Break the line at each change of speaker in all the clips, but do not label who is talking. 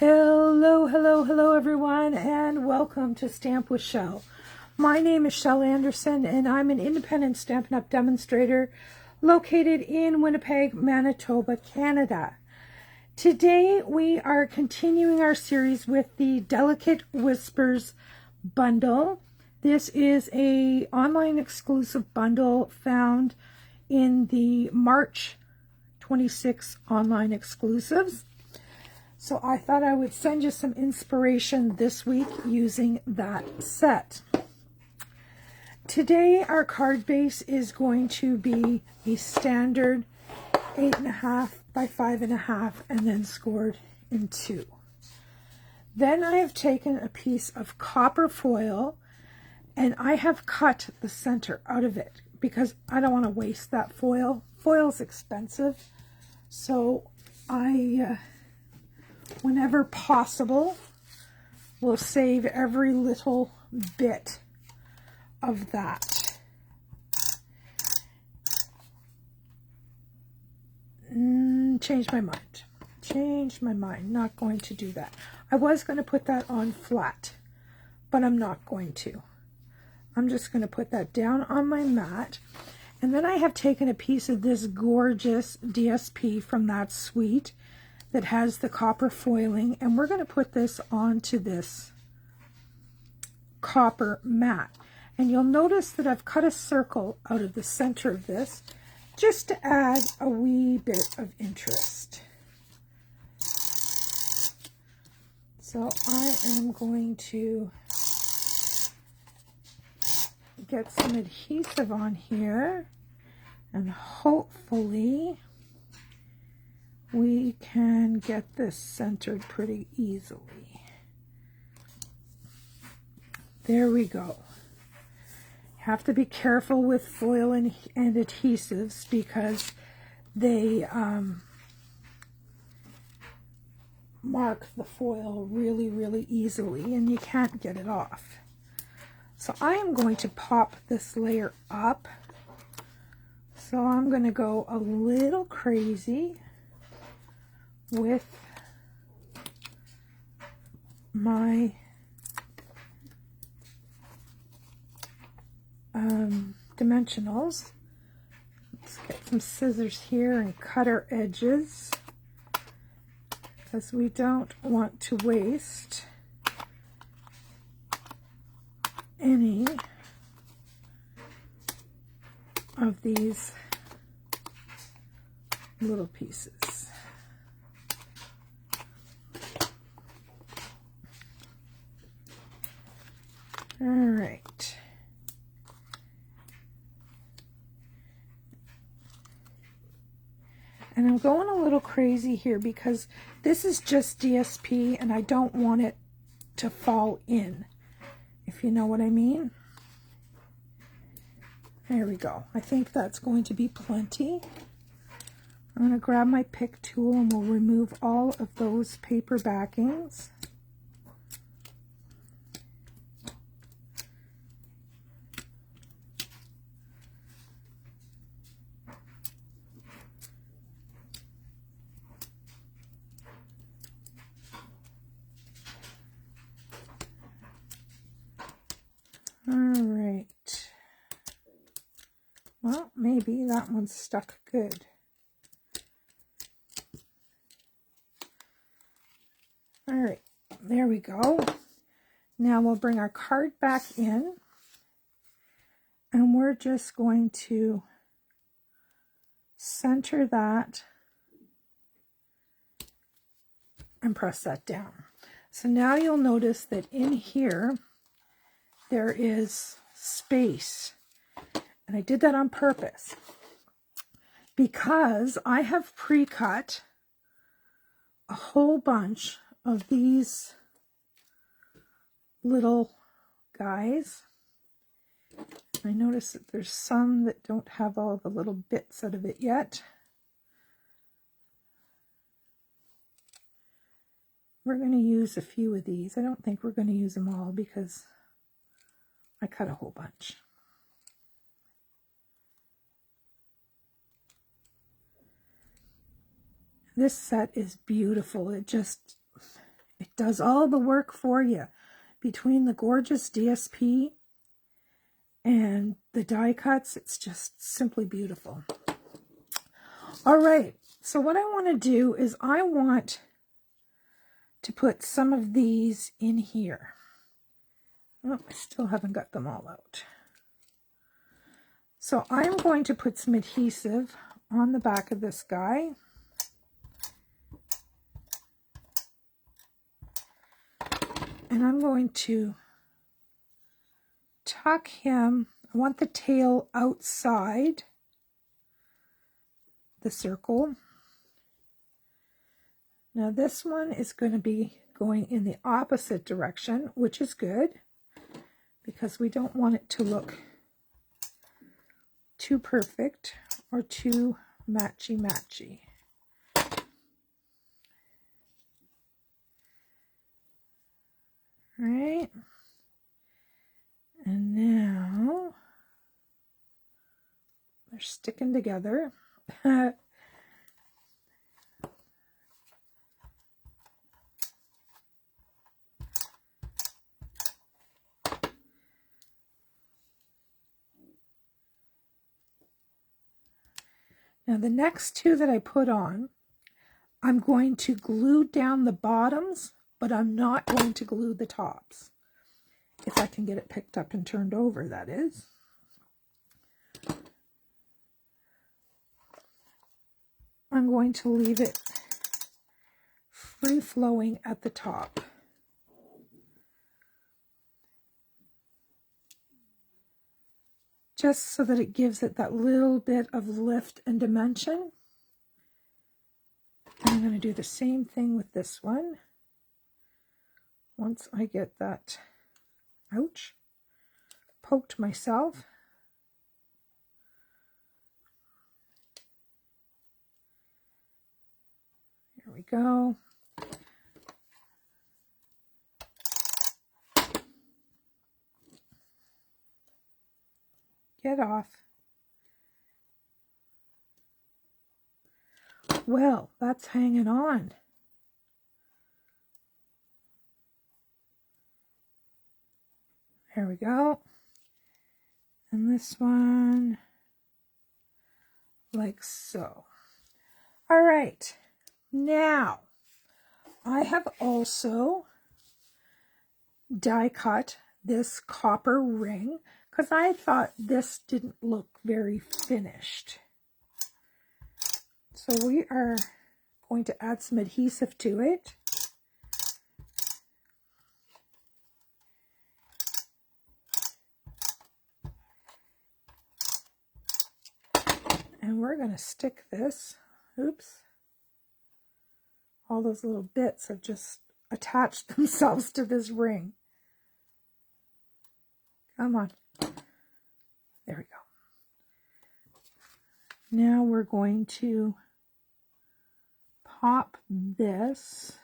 Hello, hello, hello everyone, and welcome to Stamp with Shel. My name is Shel Anderson, and I'm an independent Stampin' Up! Demonstrator located in Winnipeg, Manitoba, Canada. Today we are continuing our series with the Delicate Whispers bundle. This is an online exclusive bundle found in the March 26 online exclusives. So I thought I would send you some inspiration this week using that set. Today our card base is going to be a standard 8.5 by 5.5 and then scored in 2. Then I have taken a piece of copper foil and I have cut the center out of it because I don't want to waste that foil. Foil's expensive, so I whenever possible, we'll save every little bit of that. Change my mind. Not going to do that. I was going to put that on flat, but I'm not going to. I'm just going to put that down on my mat. And then I have taken a piece of this gorgeous DSP from that suite that has the copper foiling, and we're going to put this onto this copper mat. And you'll notice that I've cut a circle out of the center of this just to add a wee bit of interest. So I am going to get some adhesive on here, and hopefully we can get this centered pretty easily. There we go. You have to be careful with foil and adhesives because they mark the foil really, really easily and you can't get it off. So I am going to pop this layer up. So I'm going to go a little crazy with my dimensionals. Let's get some scissors here and cut our edges because we don't want to waste any of these little pieces. All right. And I'm going a little crazy here because this is just DSP and I don't want it to fall in, if you know what I mean. There we go. I think that's going to be plenty. I'm going to grab my pick tool and we'll remove all of those paper backings. All right. Well, maybe that one's stuck good. All right, there we go. Now we'll bring our card back in and we're just going to center that and press that down. So now you'll notice that in here there is space, and I did that on purpose because I have pre-cut a whole bunch of these little guys. I notice that there's some that don't have all the little bits out of it yet. We're going to use a few of these. I don't think we're going to use them all because I cut a whole bunch. This set is beautiful. It does all the work for you. Between the gorgeous DSP and the die cuts, it's just simply beautiful. All right, so what I want to do is I want to put some of these in here. Oh, I still haven't got them all out. So I'm going to put some adhesive on the back of this guy. And I'm going to tuck him. I want the tail outside the circle. Now this one is going to be going in the opposite direction, which is good because we don't want it to look too perfect or too matchy-matchy. Right? And now they're sticking together. Now the next two that I put on, I'm going to glue down the bottoms, but I'm not going to glue the tops. If I can get it picked up and turned over, that is. I'm going to leave it free-flowing at the top. Just so that it gives it that little bit of lift and dimension. And I'm going to do the same thing with this one. Once I get that, ouch, poked myself. There we go. Get off. Well, that's hanging on. There we go. And this one, like so. All right. Now, I have also die cut this copper ring because I thought this didn't look very finished. So we are going to add some adhesive to it. And we're going to stick this, oops, all those little bits have just attached themselves to this ring. Come on. There we go. Now we're going to pop this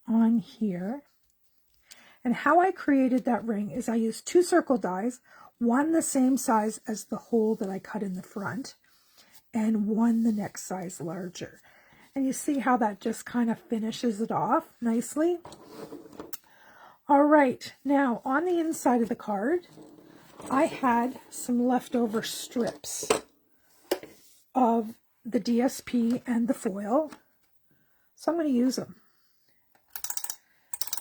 on here. And how I created that ring is I used 2 circle dies, one the same size as the hole that I cut in the front, and one the next size larger. And you see how that just kind of finishes it off nicely. All right, now on the inside of the card, I had some leftover strips of the DSP and the foil, so I'm going to use them.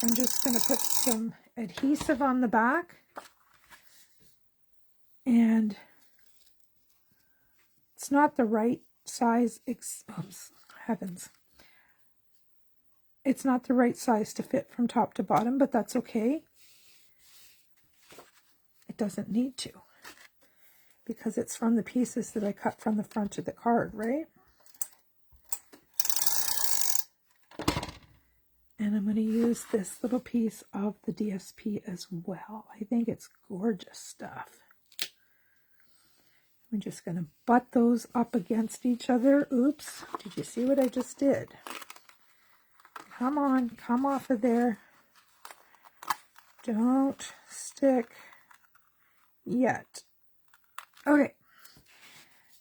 I'm just going to put some adhesive on the back, and it's not the right size, oops, heavens. It's not the right size to fit from top to bottom, but that's okay. It doesn't need to, because it's from the pieces that I cut from the front of the card, right? And I'm going to use this little piece of the DSP as well. I think it's gorgeous stuff. I'm just going to butt those up against each other. Oops, did you see what I just did? Come on, come off of there. Don't stick yet. Okay.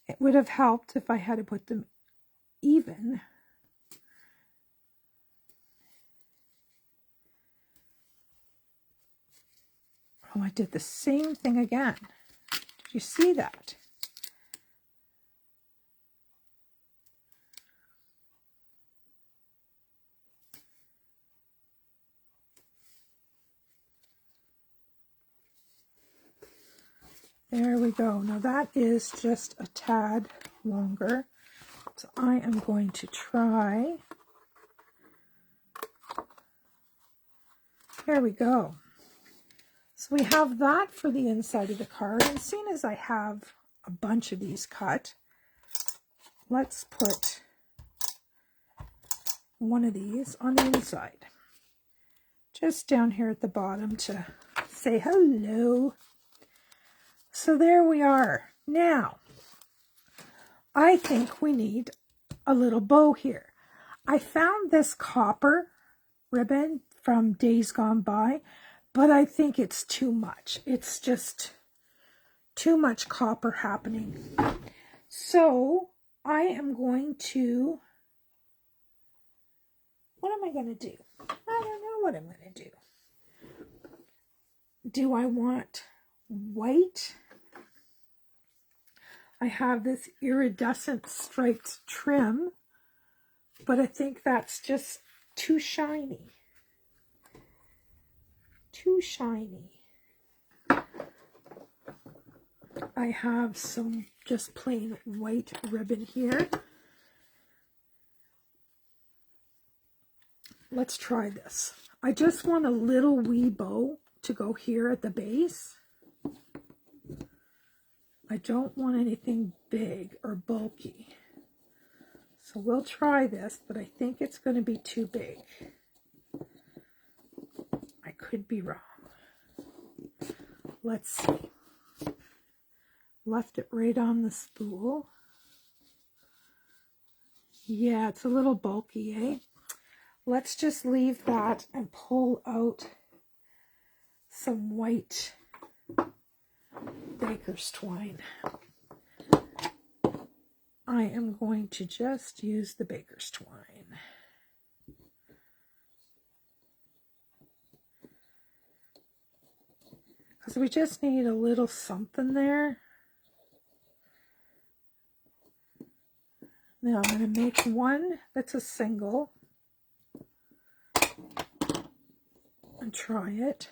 It would have helped if I had to put them even. Oh, I did the same thing again. Did you see that? There we go. Now that is just a tad longer. So I am going to try. There we go. So we have that for the inside of the card. And as soon as I have a bunch of these cut, let's put one of these on the inside. Just down here at the bottom to say hello. So there we are. Now, I think we need a little bow here. I found this copper ribbon from Days Gone By, but I think it's too much. It's just too much copper happening. So I am going to, what am I going to do? I don't know what I'm going to do. Do I want white? I have this iridescent striped trim, but I think that's just too shiny. Too shiny. I have some just plain white ribbon here. Let's try this. I just want a little wee bow to go here at the base. I don't want anything big or bulky. So we'll try this, but I think it's going to be too big. I could be wrong. Let's see. Left it right on the spool. Yeah, it's a little bulky, eh? Let's just leave that and pull out some white baker's twine. I am going to just use the baker's twine. Because we just need a little something there. Now I'm going to make one that's a single and try it.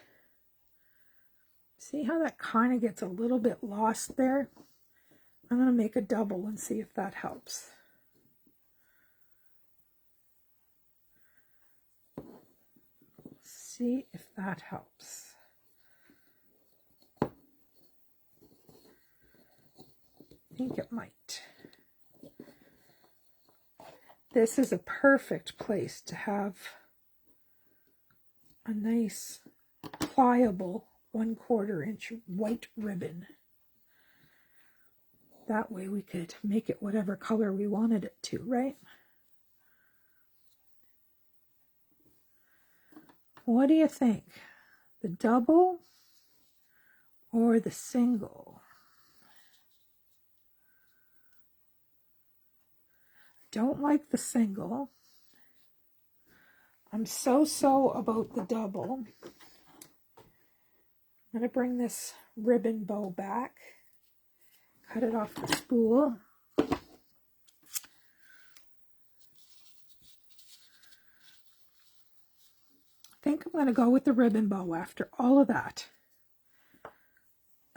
See how that kind of gets a little bit lost there? I'm going to make a double and see if that helps. See if that helps. I think it might. This is a perfect place to have a nice pliable 1/4 inch white ribbon. That way we could make it whatever color we wanted it to, right? What do you think? The double or the single? Don't like the single. I'm so about the double. I'm going to bring this ribbon bow back, cut it off the spool. I think I'm going to go with the ribbon bow after all of that.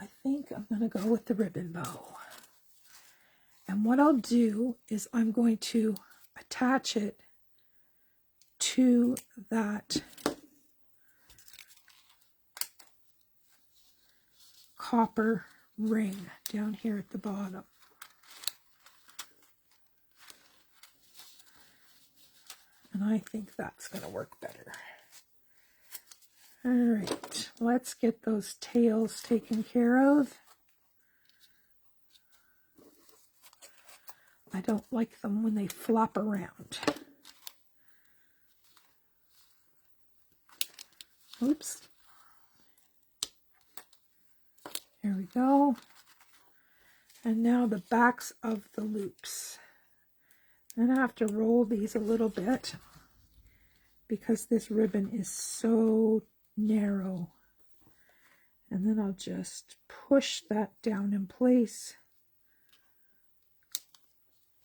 I think I'm going to go with the ribbon bow. And what I'll do is I'm going to attach it to that copper ring down here at the bottom. And I think that's going to work better. All right, let's get those tails taken care of. I don't like them when they flop around. Oops. There we go. And now the backs of the loops. I'm going to have to roll these a little bit because this ribbon is so narrow. And then I'll just push that down in place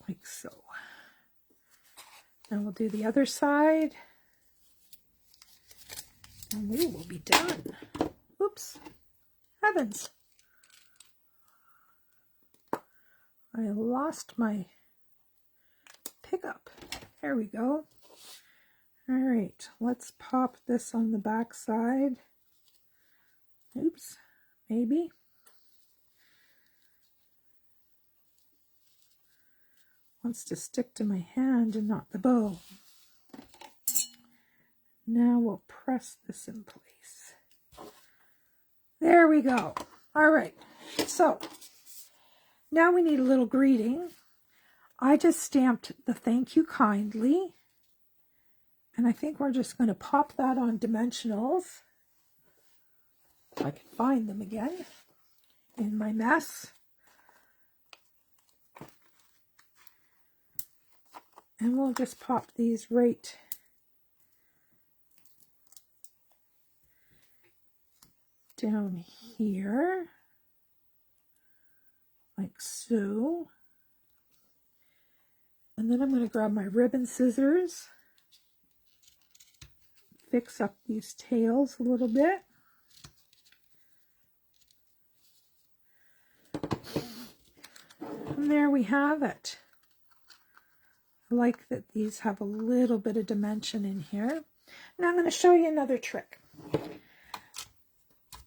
like so. And we'll do the other side. And we will be done. Oops. Heavens. I lost my pickup. There we go. All right, let's pop this on the back side. Oops, maybe. Wants to stick to my hand and not the bow. Now we'll press this in place. There we go. All right, so now we need a little greeting. I just stamped the thank you kindly, and I think we're just going to pop that on dimensionals. If I can find them again in my mess. And we'll just pop these right down here, like so. And then I'm going to grab my ribbon scissors, fix up these tails a little bit. And there we have it. I like that these have a little bit of dimension in here. Now I'm going to show you another trick.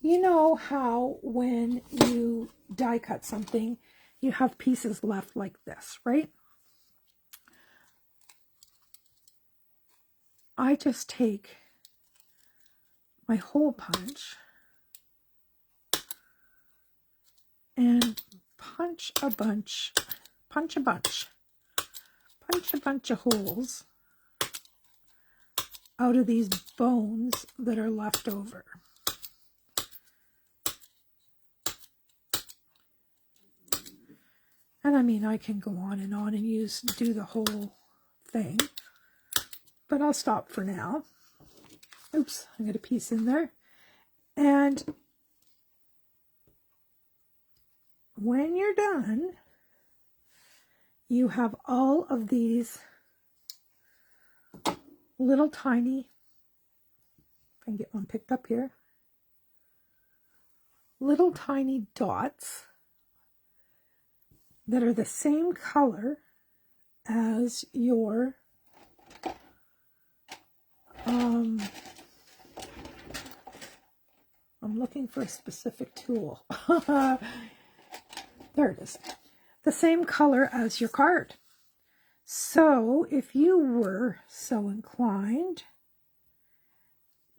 You know how when you die cut something, you have pieces left like this, right? I just take my hole punch and punch a bunch of holes out of these bones that are left over. And I mean, I can go on and do the whole thing, but I'll stop for now. Oops, I got a piece in there. And when you're done, you have all of these little tiny, if I can get one picked up here, little tiny dots that are the same color as your I'm looking for a specific tool. There it is. The same color as your card. So if you were so inclined,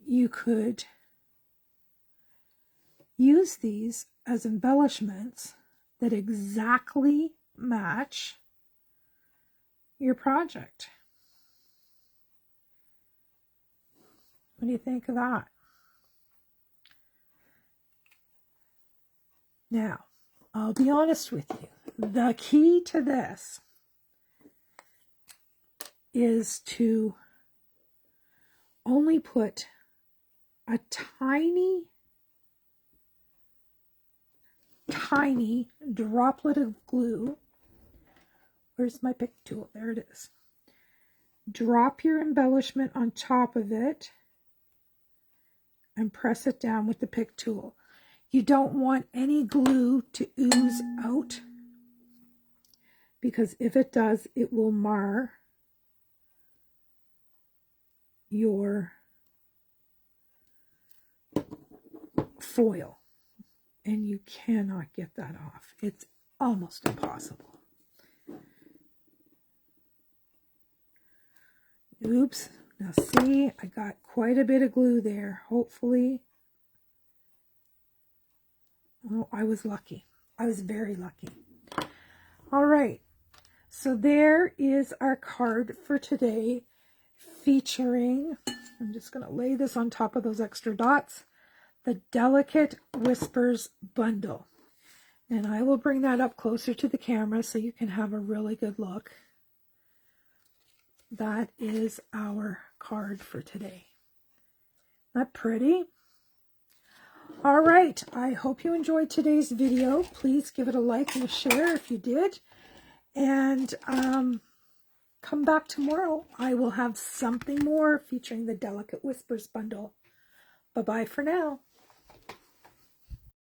you could use these as embellishments that exactly match your project. What do you think of that? Now, I'll be honest with you. The key to this is to only put a tiny droplet of glue. Where's my pick tool? There it is. Drop your embellishment on top of it and press it down with the pick tool. You don't want any glue to ooze out, because if it does, it will mar your foil, and you cannot get that off. It's almost impossible. Oops. Now see, I got quite a bit of glue there. Hopefully. Oh, I was lucky. I was very lucky. All right. So there is our card for today, featuring, I'm just going to lay this on top of those extra dots, the Delicate Whispers bundle. And I will bring that up closer to the camera so you can have a really good look. That is our card for today. Isn't that pretty? All right, I hope you enjoyed today's video. Please give it a like and a share if you did. And come back tomorrow. I will have something more featuring the Delicate Whispers bundle. Bye-bye for now.